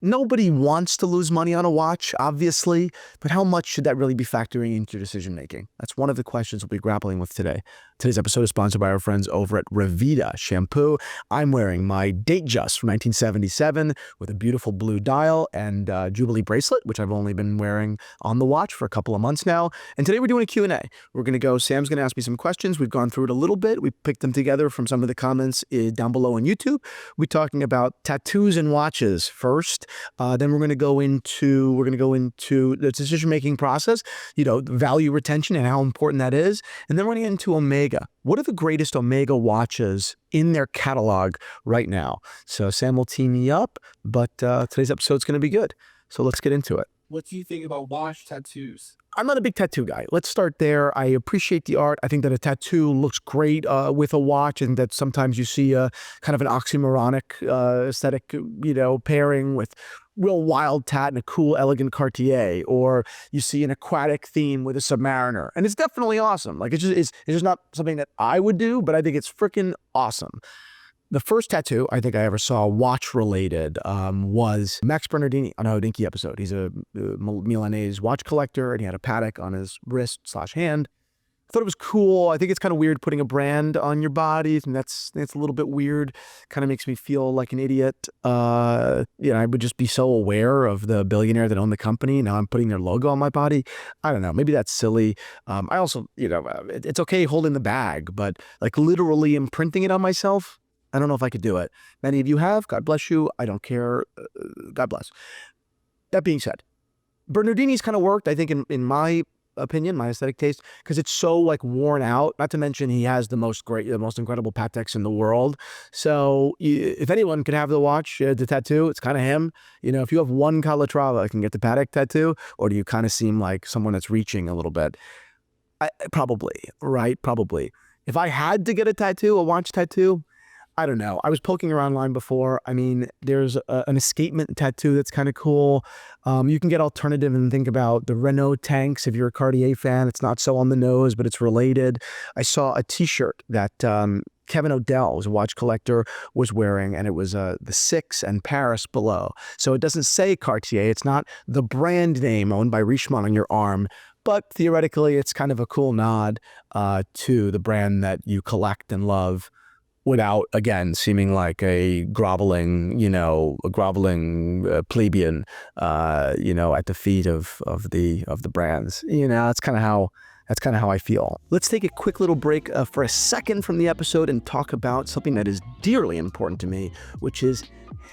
Nobody wants to lose money on a watch, obviously, but how much should that really be factoring into your decision making? That's one of the questions we'll be grappling with today. Today's episode is sponsored by our friends over at Revita Shampoo. I'm wearing my Datejust from 1977 with a beautiful blue dial and Jubilee bracelet, which I've only been wearing on the watch for a couple of months now. And today we're doing a Q&A. We're going to go, Sam's going to ask me some questions. We've gone through it a little bit. We picked them together from some of the comments down below on YouTube. We're talking about tattoos and watches first. Then we're going to go into the decision-making process, value retention and how important that is. And then we're going to get into Omega. What are the greatest Omega watches in their catalog right now? So Sam will tee me up, but today's episode is going to be good. So let's get into it. What do you think about watch tattoos? I'm not a big tattoo guy. Let's start there. I appreciate the art. I think that a tattoo looks great with a watch, and that sometimes you see a kind of an oxymoronic aesthetic, pairing with real wild tat and a cool, elegant Cartier, or you see an aquatic theme with a Submariner, and it's definitely awesome. Like it's just not something that I would do, but I think it's freaking awesome. The first tattoo I think I ever saw watch-related was Max Bernardini on a Hodinkee episode. He's a Milanese watch collector, and he had a Patek on his wrist/hand. I thought it was cool. I think it's kind of weird putting a brand on your body, and that's a little bit weird. Kind of makes me feel like an idiot. I would just be so aware of the billionaire that owned the company. Now I'm putting their logo on my body. I don't know. Maybe that's silly. I also, it's okay holding the bag, but like literally imprinting it on myself, I don't know if I could do it. Many of you have. God bless you. I don't care. God bless. That being said, Bernardini's kind of worked, I think, in my opinion, my aesthetic taste, because it's so like worn out. Not to mention he has the most incredible Pateks in the world. So if anyone could have the watch, the tattoo, it's kind of him. If you have one Calatrava, I can get the Patek tattoo, or do you kind of seem like someone that's reaching a little bit? Probably, right? Probably. If I had to get a watch tattoo, I don't know. I was poking around online before. I mean, there's an escapement tattoo that's kind of cool. You can get alternative and think about the Renault tanks. If you're a Cartier fan, it's not so on the nose, but it's related. I saw a t-shirt that Kevin O'Dell, who's a watch collector, was wearing, and it was the 6 and Paris below. So it doesn't say Cartier. It's not the brand name owned by Richemont on your arm, but theoretically, it's kind of a cool nod to the brand that you collect and love, without, again, seeming like a groveling plebeian, at the feet of the brands. That's kind of how I feel. Let's take a quick little break for a second from the episode and talk about something that is dearly important to me, which is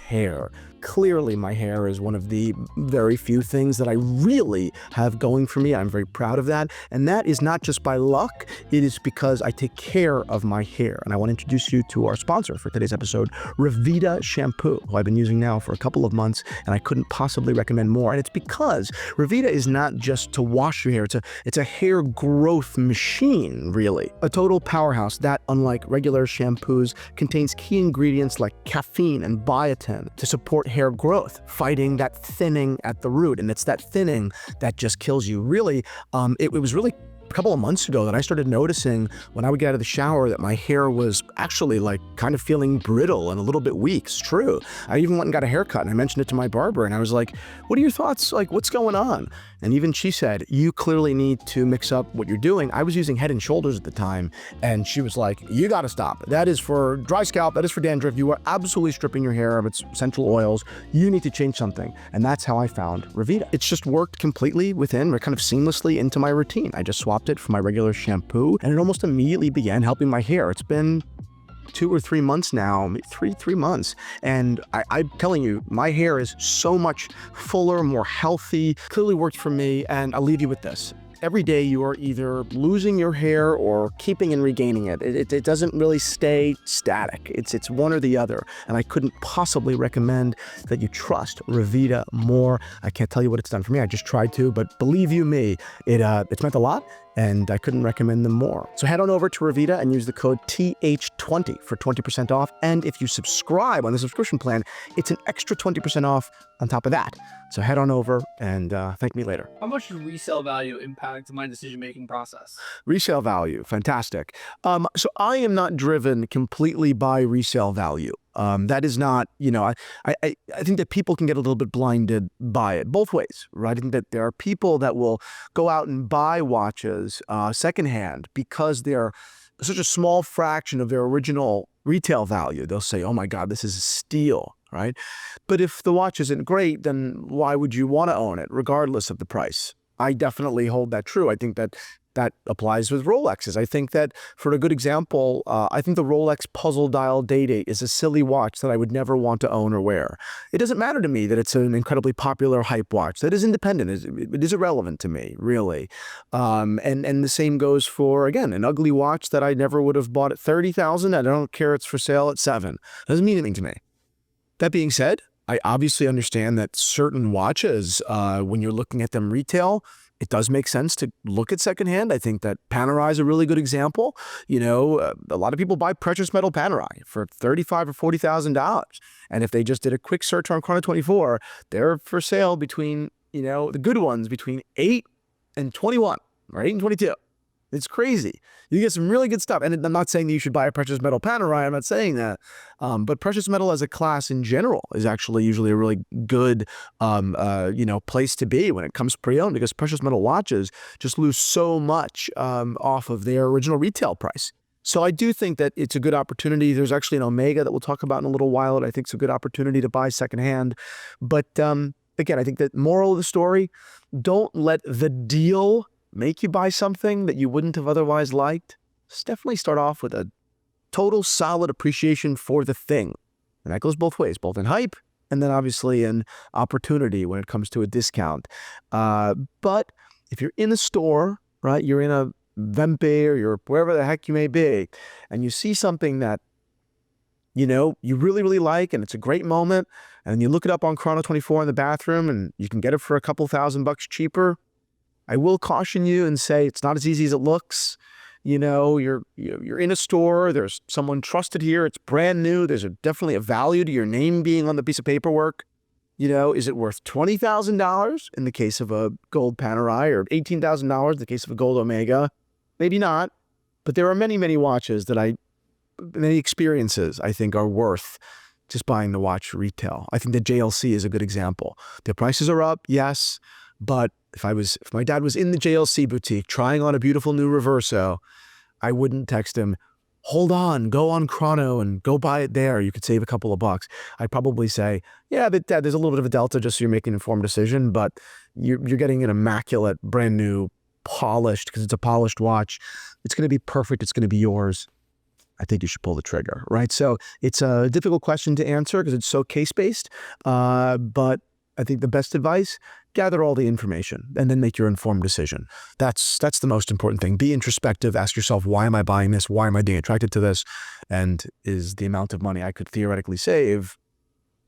hair. Clearly, my hair is one of the very few things that I really have going for me. I'm very proud of that. And that is not just by luck. It is because I take care of my hair. And I want to introduce you to our sponsor for today's episode, Revita Shampoo, who I've been using now for a couple of months, and I couldn't possibly recommend more. And it's because Revita is not just to wash your hair. It's a hair growth machine, really. A total powerhouse that, unlike regular shampoos, contains key ingredients like caffeine and biotin to support hair growth, fighting that thinning at the root. And it's that thinning that just kills you. Really, it was really a couple of months ago that I started noticing when I would get out of the shower that my hair was actually like kind of feeling brittle and a little bit weak. It's true. I even went and got a haircut, and I mentioned it to my barber, and I was like, what are your thoughts? Like, what's going on? And even she said, you clearly need to mix up what you're doing. I was using Head & Shoulders at the time, and she was like, you got to stop. That is for dry scalp. That is for dandruff. You are absolutely stripping your hair of its essential oils. You need to change something. And that's how I found Revita. It's just worked completely kind of seamlessly into my routine. I just swapped it for my regular shampoo, and it almost immediately began helping my hair. It's been 2 or 3 months now, three months. And I'm telling you, my hair is so much fuller, more healthy, clearly worked for me. And I'll leave you with this. Every day you are either losing your hair or keeping and regaining it. It doesn't really stay static. It's one or the other. And I couldn't possibly recommend that you trust Revita more. I can't tell you what it's done for me. I just tried to, but believe you me, it's meant a lot. And I couldn't recommend them more. So head on over to Revita and use the code TH20 for 20% off. And if you subscribe on the subscription plan, it's an extra 20% off on top of that. So head on over and thank me later. How much does resale value impact my decision-making process? Resale value, fantastic. So I am not driven completely by resale value. That is not, I think that people can get a little bit blinded by it both ways, right? I think that there are people that will go out and buy watches secondhand because they're such a small fraction of their original retail value. They'll say, oh my God, this is a steal, right? But if the watch isn't great, then why would you want to own it, regardless of the price? I definitely hold that true. I think that that applies with Rolexes. I think that, for a good example, I think the Rolex puzzle dial Day-Date is a silly watch that I would never want to own or wear. It doesn't matter to me that it's an incredibly popular hype watch. That is independent. It is irrelevant to me, really. And the same goes for, again, an ugly watch that I never would have bought at $30,000. I don't care it's for sale at $7,000. Doesn't mean anything to me. That being said, I obviously understand that certain watches, when you're looking at them retail, it does make sense to look at secondhand. I think that Panerai is a really good example. A lot of people buy precious metal Panerai for $35,000 or $40,000. And if they just did a quick search on Chrono24, they're for sale between, the good ones between 8 and 21 or 8 and 22. It's crazy. You get some really good stuff. And I'm not saying that you should buy a precious metal Panerai. I'm not saying that. But precious metal as a class in general is actually usually a really good, place to be when it comes pre-owned, because precious metal watches just lose so much off of their original retail price. So I do think that it's a good opportunity. There's actually an Omega that we'll talk about in a little while that I think is a good opportunity to buy secondhand. But again, I think that moral of the story, don't let the deal make you buy something that you wouldn't have otherwise liked. Just definitely start off with a total solid appreciation for the thing. And that goes both ways, both in hype and then obviously in opportunity when it comes to a discount. But if you're in a store, right, you're in a Vempe or you're wherever the heck you may be, and you see something that, you really, really like, and it's a great moment, and you look it up on Chrono24 in the bathroom and you can get it for a couple $1,000 cheaper, I will caution you and say it's not as easy as it looks. You're in a store, there's someone trusted here, it's brand new, there's definitely a value to your name being on the piece of paperwork. Is it worth $20,000 in the case of a gold Panerai or $18,000 in the case of a gold Omega? Maybe not, but there are many, many watches many experiences I think are worth just buying the watch retail. I think the JLC is a good example. Their prices are up, yes, but if my dad was in the JLC boutique trying on a beautiful new Reverso, I wouldn't text him, hold on, go on Chrono and go buy it there. You could save a couple of bucks. I'd probably say, yeah, but Dad, there's a little bit of a delta just so you're making an informed decision, but you're getting an immaculate, brand new, polished, because it's a polished watch. It's going to be perfect. It's going to be yours. I think you should pull the trigger, right? So it's a difficult question to answer because it's so case-based, but I think the best advice, gather all the information and then make your informed decision. That's the most important thing. Be introspective. Ask yourself, why am I buying this? Why am I being attracted to this? And is the amount of money I could theoretically save,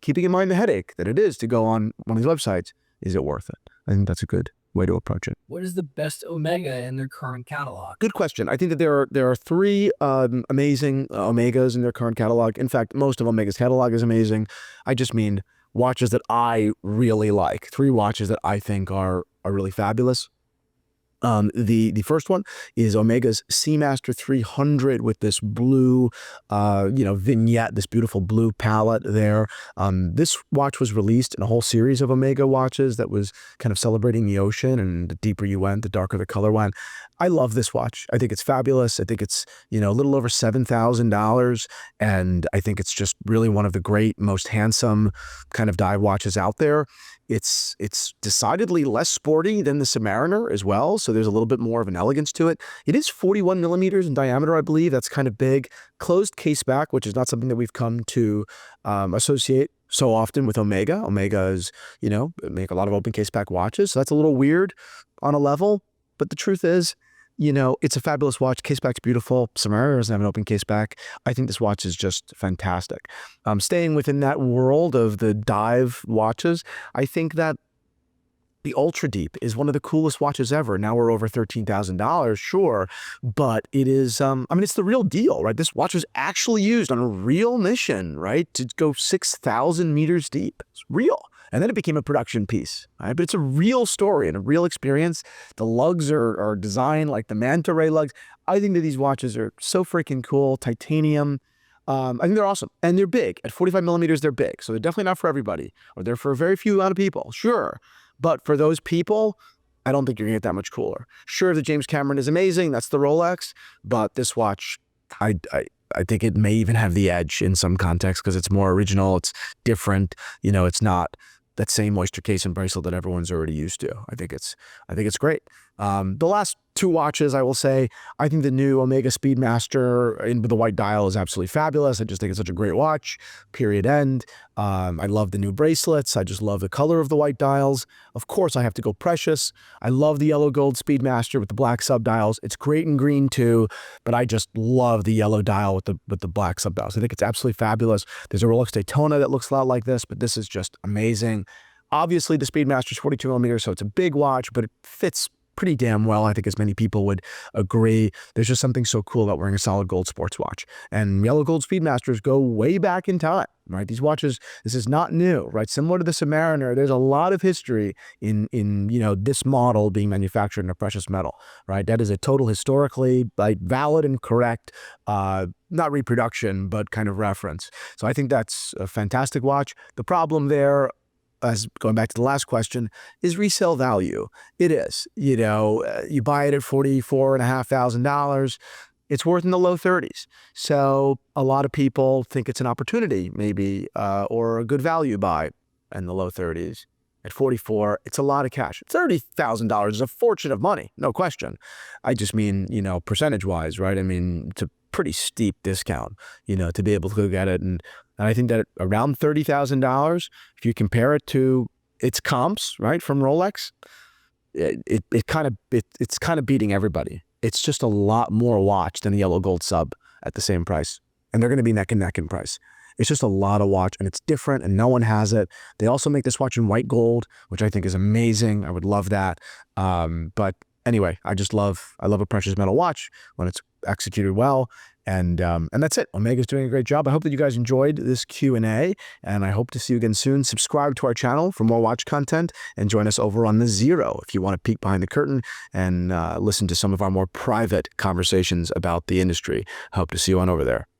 keeping in mind the headache that it is to go on one of these websites, is it worth it? I think that's a good way to approach it. What is the best Omega in their current catalog? Good question. I think that there are three amazing Omegas in their current catalog. In fact, most of Omega's catalog is amazing. I just mean watches that I really like. Three watches that I think are really fabulous. The first one is Omega's Seamaster 300 with this blue, vignette, this beautiful blue palette there. This watch was released in a whole series of Omega watches that was kind of celebrating the ocean, and the deeper you went, the darker the color went. I love this watch. I think it's fabulous. I think it's, a little over $7,000. And I think it's just really one of the great, most handsome kind of dive watches out there. It's decidedly less sporty than the Submariner as well, so there's a little bit more of an elegance to it. It is 41 millimeters in diameter, I believe. That's kind of big. Closed case back, which is not something that we've come to associate so often with Omega. Omega is, make a lot of open case back watches, so that's a little weird on a level. But the truth is, it's a fabulous watch. Case back's beautiful. Submariner doesn't have an open case back. I think this watch is just fantastic. Staying within that world of the dive watches, I think that the Ultra Deep is one of the coolest watches ever. Now we're over $13,000, sure, but it is, it's the real deal, right? This watch was actually used on a real mission, right? To go 6,000 meters deep. It's real. And then it became a production piece, right? But it's a real story and a real experience. The lugs are designed like the manta ray lugs. I think that these watches are so freaking cool. Titanium. I think they're awesome. And they're big. At 45 millimeters, they're big. So they're definitely not for everybody, or they're for a very few amount of people, sure. But for those people, I don't think you're gonna get that much cooler. Sure, the James Cameron is amazing. That's the Rolex. But this watch, I think it may even have the edge in some context because it's more original. It's different. You know, it's not that same oyster case and bracelet that everyone's already used to. I think it's great. The last two watches, I will say, I think the new Omega Speedmaster in with the white dial is absolutely fabulous. I just think it's such a great watch, period, end. I love the new bracelets. I just love the color of the white dials. Of course, I have to go Precious. I love the yellow gold Speedmaster with the black subdials. It's great in green too, but I just love the yellow dial with the black subdials. I think it's absolutely fabulous. There's a Rolex Daytona that looks a lot like this, but this is just amazing. Obviously, the Speedmaster is 42 millimeters, so it's a big watch, but it fits pretty damn well. I think as many people would agree. There's just something so cool about wearing a solid gold sports watch. And yellow gold Speedmasters go way back in time, right? These watches, this is not new, right? Similar to the Submariner, there's a lot of history in you know, this model being manufactured in a precious metal, right? That is a total historically like valid and correct, not reproduction, but kind of reference. So I think that's a fantastic watch. The problem there, as going back to the last question, is resale value. It is. You know, you buy it at $44,500. It's worth in the low 30s. So a lot of people think it's an opportunity, maybe, or a good value buy in the low 30s. At 44, it's a lot of cash. $30,000 is a fortune of money, no question. I just mean, you know, percentage-wise, right? I mean, it's a pretty steep discount, you know, to be able to go get it. And I think that around $30,000, if you compare it to its comps, right, from Rolex, it's kind of beating everybody. It's just a lot more watch than the yellow gold sub at the same price, and they're going to be neck and neck in price. It's just a lot of watch, and it's different, and no one has it. They also make this watch in white gold, which I think is amazing. I would love that. But anyway, I love a precious metal watch when it's executed well. And that's it. Omega's doing a great job. I hope that you guys enjoyed this Q&A, and I hope to see you again soon. Subscribe to our channel for more watch content, and join us over on the Zero if you want to peek behind the curtain and listen to some of our more private conversations about the industry. I hope to see you on over there.